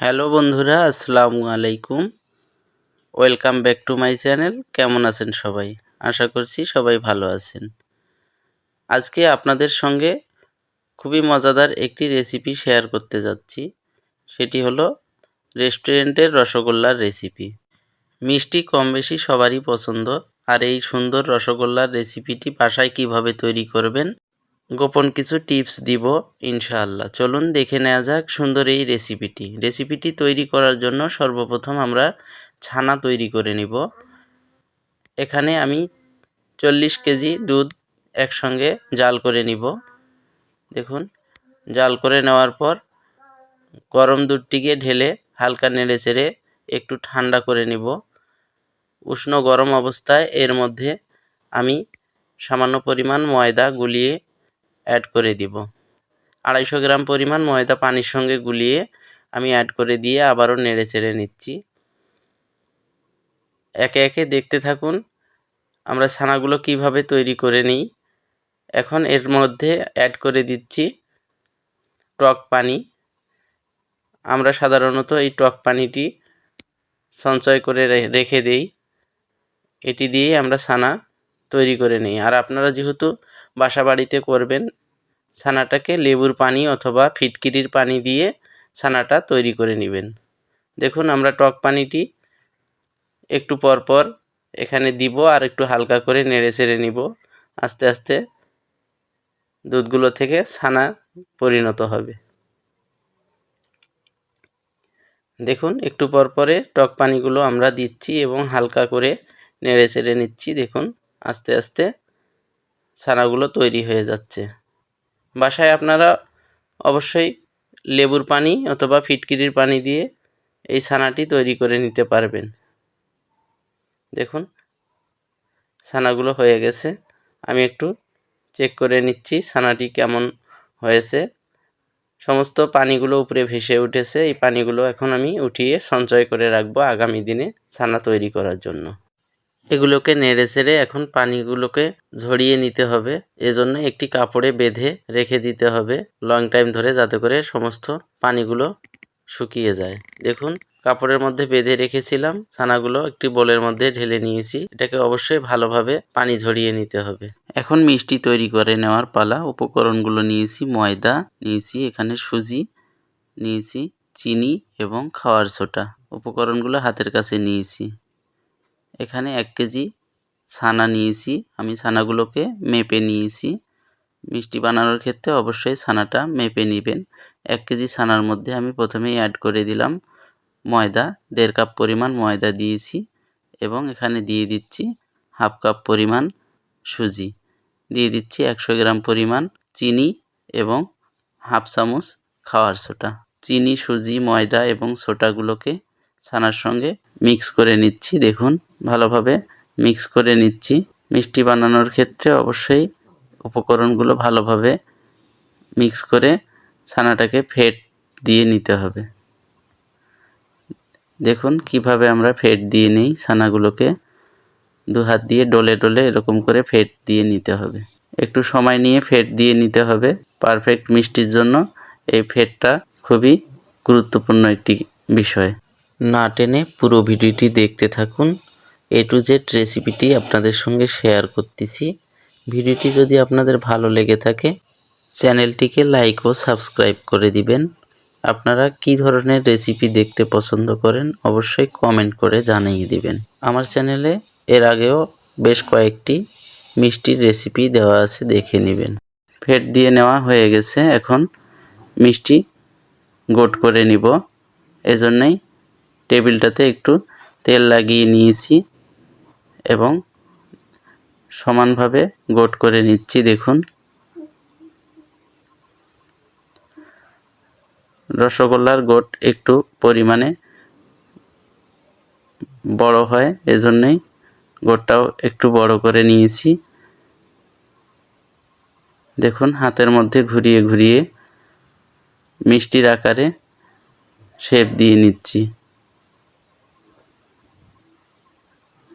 Hello বন্ধুরা, আসসালামু আলাইকুম। Welcome back to my channel. কেমন আছেন সবাই? আশা করছি সবাই ভালো আছেন। আজকে আপনাদের সঙ্গে খুবই মজাদার একটি রেসিপি শেয়ার করতে যাচ্ছি। সেটি হলো রেস্টুরেন্টের রসগোল্লার রেসিপি। মিষ্টি কম বেশি সবারই পছন্দ, আর এই সুন্দর রসগোল্লার রেসিপিটি বাসায় কিভাবে তৈরি করবেন গোপন কিছু টিপস দিব ইনশাআল্লাহ। চলুন দেখে নেওয়া যাক সুন্দর এই রেসিপিটি তৈরি করার জন্য সর্বপ্রথম আমরা ছানা তৈরি করে নিব। এখানে আমি 40 কেজি দুধ একসঙ্গে জাল করে নিব। দেখুন, জাল করে নেওয়ার পর গরম দুধটিকে ঢেলে হালকা নেড়ে চেড়ে একটু ঠান্ডা করে নিব। উষ্ণ গরম অবস্থায় এর মধ্যে আমি সামান্য পরিমাণ ময়দা গুলিয়ে অ্যাড করে দিব। 250 গ্রাম পরিমাণ ময়দা পানির সঙ্গে গুলিয়ে আমি অ্যাড করে দিয়ে আবারও নেড়ে চেড়ে নিচ্ছি। একে একে দেখতে থাকুন আমরা ছানাগুলো কিভাবে তৈরি করে নিই। এখন এর মধ্যে অ্যাড করে দিচ্ছি টক পানি। আমরা সাধারণত এই টক পানিটি সঞ্চয় করে রেখে দেই। এটি দিয়েই আমরা ছানা তৈরি করে নিই। আর আপনারা যেহেতু বাসা বাড়িতে করবেন, ছানাটাকে লেবুর পানি অথবা ফিটকিরির পানি দিয়ে ছানাটা তৈরি করে নেবেন। দেখুন, আমরা টক পানিটি একটু পর পর এখানে দিব আর একটু হালকা করে নেড়ে চেড়ে নিব। আস্তে আস্তে দুধগুলো থেকে ছানা পরিণত হবে। দেখুন, একটু পর পরে টক পানিগুলো আমরা দিচ্ছি এবং হালকা করে নেড়ে চেড়ে নিচ্ছি। দেখুন, আস্তে আস্তে ছানাগুলো তৈরি হয়ে যাচ্ছে। বাসায় আপনারা অবশ্যই লেবুর পানি অথবা ফিটকিরির পানি দিয়ে এই ছানাটি তৈরি করে নিতে পারবেন। দেখুন, ছানাগুলো হয়ে গেছে। আমি একটু চেক করে নিচ্ছি ছানাটি কেমন হয়েছে। সমস্ত পানিগুলো উপরে ভেসে উঠেছে। এই পানিগুলো এখন আমি উঠিয়ে সঞ্চয় করে রাখবো আগামী দিনে ছানা তৈরি করার জন্য। এগুলোকে নেড়ে চেড়ে এখন পানিগুলোকে ঝরিয়ে নিতে হবে। এজন্য একটি কাপড়ে বেঁধে রেখে দিতে হবে লং টাইম ধরে, যাতে করে সমস্ত পানিগুলো শুকিয়ে যায়। দেখুন, কাপড়ের মধ্যে বেঁধে রেখেছিলাম, ছানাগুলো একটি বোলের মধ্যে ঢেলে নিয়েছি। এটাকে অবশ্যই ভালোভাবে পানি ঝরিয়ে নিতে হবে। এখন মিষ্টি তৈরি করে নেওয়ার পালা। উপকরণগুলো নিয়েছি ময়দা, নিয়েছি এখানে সুজি, নিয়েছি চিনি এবং খাওয়ার সোডা। উপকরণগুলো হাতের কাছে নিয়েছি। এখানে 1 কেজি ছানা নিয়েছি। আমি ছানাগুলোকে মেপে নিয়েছি। মিষ্টি বানানোর ক্ষেত্রে অবশ্যই ছানাটা মেপে নেবেন। 1 কেজি ছানার মধ্যে আমি প্রথমেই অ্যাড করে দিলাম ময়দা। 1.5 কাপ পরিমাণ ময়দা দিয়েছি এবং এখানে দিয়ে দিচ্ছি 1/2 কাপ পরিমাণ সুজি। দিয়ে দিচ্ছি 100 গ্রাম পরিমাণ চিনি এবং 1/2 চামচ খাওয়ার সোডা। চিনি, সুজি, ময়দা এবং সোডাগুলোকে ছানার সঙ্গে মিক্স করে নিচ্ছি। দেখুন, ভালোভাবে মিক্স করে নিচ্ছি। মিষ্টি বানানোর ক্ষেত্রে অবশ্যই উপকরণগুলো ভালোভাবে মিক্স করে ছানাটাকে ফেট দিয়ে নিতে হবে। দেখুন কিভাবে আমরা ফেট দিয়ে নিই ছানাগুলোকে। 2 হাত দিয়ে ডলে ডলে এরকম করে ফেট দিয়ে নিতে হবে। একটু সময় নিয়ে ফেট দিয়ে নিতে হবে। পারফেক্ট মিষ্টির জন্য এই ফেটটা খুবই গুরুত্বপূর্ণ একটি বিষয়। না টেনে পুরো ভিডিওটি দেখতে থাকুন। A to Z রেসিপিটি আপনাদের সঙ্গে শেয়ার করতেছি। ভিডিওটি যদি আপনাদের ভালো লেগে থাকে চ্যানেলটিকে লাইক ও সাবস্ক্রাইব করে দিবেন। আপনারা কী ধরনের রেসিপি দেখতে পছন্দ করেন অবশ্যই কমেন্ট করে জানিয়ে দিবেন। আমার চ্যানেলে এর আগেও বেশ কয়েকটি মিষ্টির রেসিপি দেওয়া আছে, দেখে নেবেন। ফেট দিয়ে নেওয়া হয়ে গেছে। এখন মিষ্টি গোট করে নিব। এজন্যই টেবিলটাতে একটু তেল লাগিয়ে নিয়েছি এবং সমানভাবে গোট করে নিচ্ছি। দেখুন, রসগোল্লার গোট একটু পরিমাণে বড় হয়, এজন্যই গোটটাও একটু বড় করে নিয়েছি। দেখুন, হাতের মধ্যে ঘুরিয়ে ঘুরিয়ে মিষ্টির আকারে শেপ দিয়ে নিচ্ছি।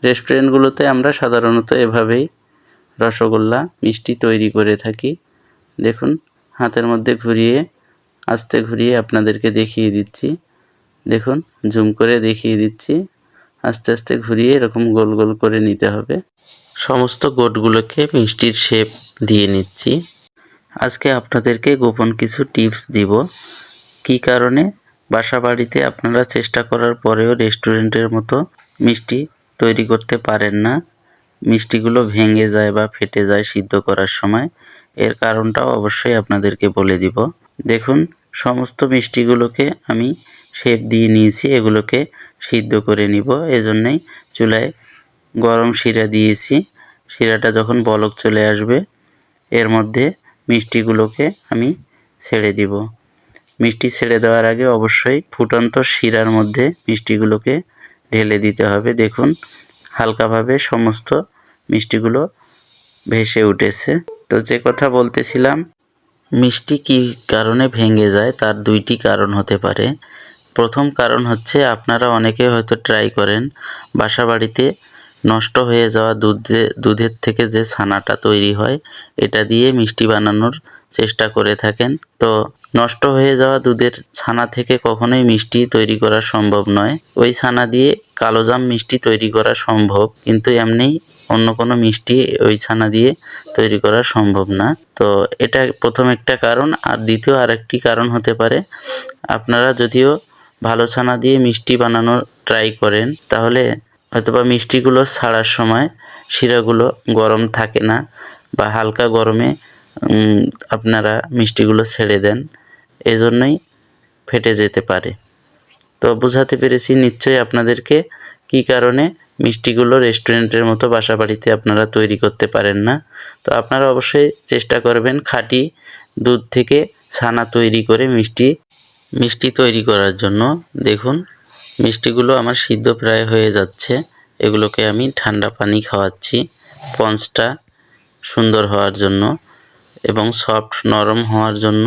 রেস্টুরেন্টগুলোতে আমরা সাধারণত এভাবেই রসগোল্লা মিষ্টি তৈরি করে থাকি। দেখুন, হাতের মধ্যে ঘুরিয়ে আস্তে ঘুরিয়ে আপনাদেরকে দেখিয়ে দিচ্ছি। দেখুন জুম করে দেখিয়ে দিচ্ছি, আস্তে আস্তে ঘুরিয়ে এরকম গোল গোল করে নিতে হবে। সমস্ত গোটগুলোকে মিষ্টির শেপ দিয়ে নিচ্ছি। আজকে আপনাদেরকে গোপন কিছু টিপস দিব, কী কারণে বাসাবাড়িতে আপনারা চেষ্টা করার পরেও রেস্টুরেন্টের মতো মিষ্টি তৈরি করতে পারেন না, মিষ্টিগুলো ভেঙে যায় বা ফেটে যায় সিদ্ধ করার সময়। এর কারণটাও অবশ্যই আপনাদেরকে বলে দিব। দেখুন সমস্ত মিষ্টিগুলোকে আমি শেপ দিয়ে নিয়েছি, এগুলোকে সিদ্ধ করে নিব। এজন্যই চুলায় গরম শিরা দিয়েছি। শিরাটা যখন বলক চলে আসবে এর মধ্যে মিষ্টিগুলোকে আমি ছেড়ে দিব। মিষ্টি ছেড়ে দেওয়ার আগে অবশ্যই ফুটন্ত শিরার মধ্যে মিষ্টিগুলোকে ঢেলে দিতে হবে। দেখুন হালকাভাবে সমস্ত মিষ্টিগুলো ভেসে উঠেছে। তো যে কথা বলতেছিলাম, মিষ্টি কী কারণে ভেঙে যায় তার দুইটি কারণ হতে পারে। প্রথম কারণ হচ্ছে আপনারা অনেকে হয়তো ট্রাই করেন বাসাবাড়িতে নষ্ট হয়ে যাওয়া দুধের থেকে যে ছানাটা তৈরি হয় এটা দিয়ে মিষ্টি বানানোর চেষ্টা করে থাকেন। তো নষ্ট হয়ে যাওয়া দুধের ছানা থেকে কখনোই মিষ্টি তৈরি করা সম্ভব নয়। ওই ছানা দিয়ে কালোজাম মিষ্টি তৈরি করা সম্ভব, কিন্তু এমনি অন্য কোনো মিষ্টি ওই ছানা দিয়ে তৈরি করা সম্ভব না। তো এটা প্রথম একটা কারণ। আর দ্বিতীয় আরেকটি কারণ হতে পারে, আপনারা যদিও ভালো ছানা দিয়ে মিষ্টি বানানোর ট্রাই করেন তাহলে হয়তোবা মিষ্টিগুলো ছাড়ার সময় শিরাগুলো গরম থাকে না বা হালকা গরমে আপনারা মিষ্টিগুলো ছেড়ে দেন, এজন্যই ফেটে যেতে পারে। তো বোঝাতে পেরেছি নিশ্চয়ই আপনাদেরকে কী কারণে মিষ্টিগুলো রেস্টুরেন্টের মতো বাসাবাড়িতে আপনারা তৈরি করতে পারেন না। তো আপনারা অবশ্যই চেষ্টা করবেন খাঁটি দুধ থেকে ছানা তৈরি করে মিষ্টি তৈরি করার জন্য। দেখুন মিষ্টিগুলো আমার সিদ্ধ প্রায় হয়ে যাচ্ছে। এগুলোকে আমি ঠান্ডা পানি খাওয়াচ্ছি স্পঞ্জটা সুন্দর হওয়ার জন্য এবং সফট নরম হওয়ার জন্য।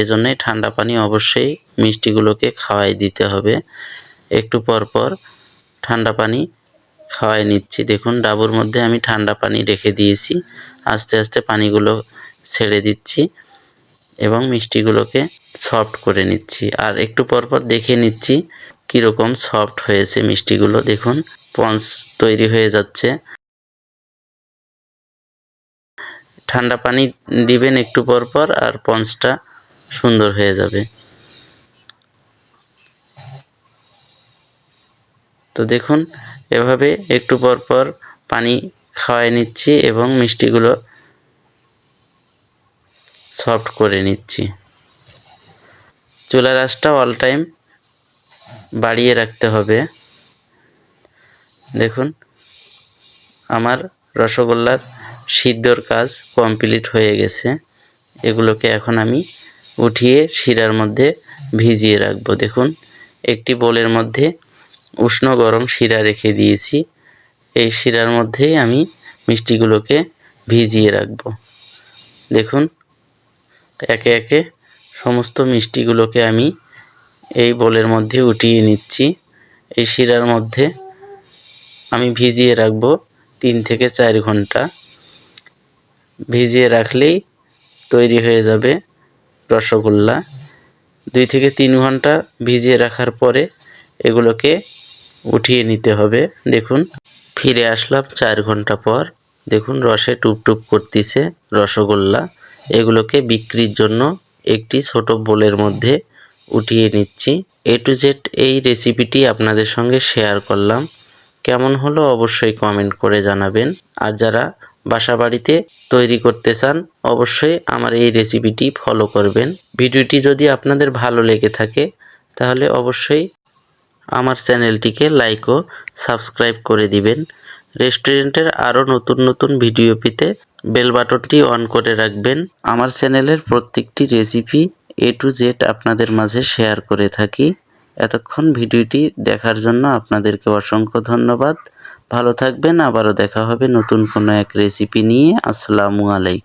এজন্যই ঠান্ডা পানি অবশ্যই মিষ্টিগুলোকে খাওয়াই দিতে হবে। একটু পর পর ঠান্ডা পানি খাওয়াই নিচ্ছি। দেখুন ডাবুর মধ্যে আমি ঠান্ডা পানি রেখে দিয়েছি, আস্তে আস্তে পানিগুলো ছেড়ে দিচ্ছি এবং মিষ্টিগুলোকে সফট করে নিচ্ছি। আর একটু পর পর দেখে নিচ্ছি কীরকম সফট হয়েছে মিষ্টিগুলো। দেখুন স্পঞ্জ তৈরি হয়ে যাচ্ছে। ঠান্ডা পানি দিবেন একটু পর পর আর স্পঞ্জটা সুন্দর হয়ে যাবে। তো দেখুন এভাবে একটু পর পর পানি খাওয়াই নিচ্ছি এবং মিষ্টিগুলো সফট করে নিচ্ছি। চুলার আঁচটা অল টাইম বাড়িয়ে রাখতে হবে। দেখুন আমার রসগোল্লার সিদ্ধর কাজ কমপ্লিট হয়ে গেছে। এগুলোকে এখন আমি উঠিয়ে শিরার মধ্যে ভিজিয়ে রাখবো। দেখুন একটি বোলের মধ্যে উষ্ণ গরম শিরা রেখে দিয়েছি, এই শিরার মধ্যেই আমি মিষ্টিগুলোকে ভিজিয়ে রাখবো। দেখুন একে একে সমস্ত মিষ্টিগুলোকে আমি এই বোলের মধ্যে উঠিয়ে নিচ্ছি। এই শিরার মধ্যে আমি ভিজিয়ে রাখবো 3 থেকে 4 ঘন্টা। ভিজিয়ে রাখলেই তৈরি হয়ে যাবে রসগোল্লা। 2 থেকে 3 ঘন্টা ভিজিয়ে রাখার পরে এগুলোকে উঠিয়ে নিতে হবে। দেখুন ফিরে আসলাম 4 ঘন্টা পর। দেখুন রসে টুপটুপ করতেছে রসগোল্লা। এগুলোকে বিক্রির জন্য একটি ছোট বোলের মধ্যে উঠিয়ে নিচ্ছি। A to Z এই রেসিপিটি আপনাদের সঙ্গে শেয়ার করলাম। কেমন হলো অবশ্যই কমেন্ট করে জানাবেন। আর যারা বাসাবাড়িতে তৈরি করতে চান অবশ্যই আমার এই রেসিপিটি ফলো করবেন। ভিডিওটি যদি আপনাদের ভালো লেগে থাকে তাহলে অবশ্যই আমার চ্যানেলটিকে লাইক ও সাবস্ক্রাইব করে দিবেন। রেস্টুরেন্টের আরও নতুন নতুন ভিডিও পেতে বেল বাটনটি অন করে রাখবেন। আমার চ্যানেলের প্রত্যেকটি রেসিপি A to Z আপনাদের মাঝে শেয়ার করে থাকি। এতক্ষণ ভিডিওটি দেখার জন্য আপনাদেরকে অসংখ্য ধন্যবাদ। ভালো থাকবেন, আবারও দেখা হবে নতুন কোনো এক রেসিপি নিয়ে। আসসালামু আলাইকুম।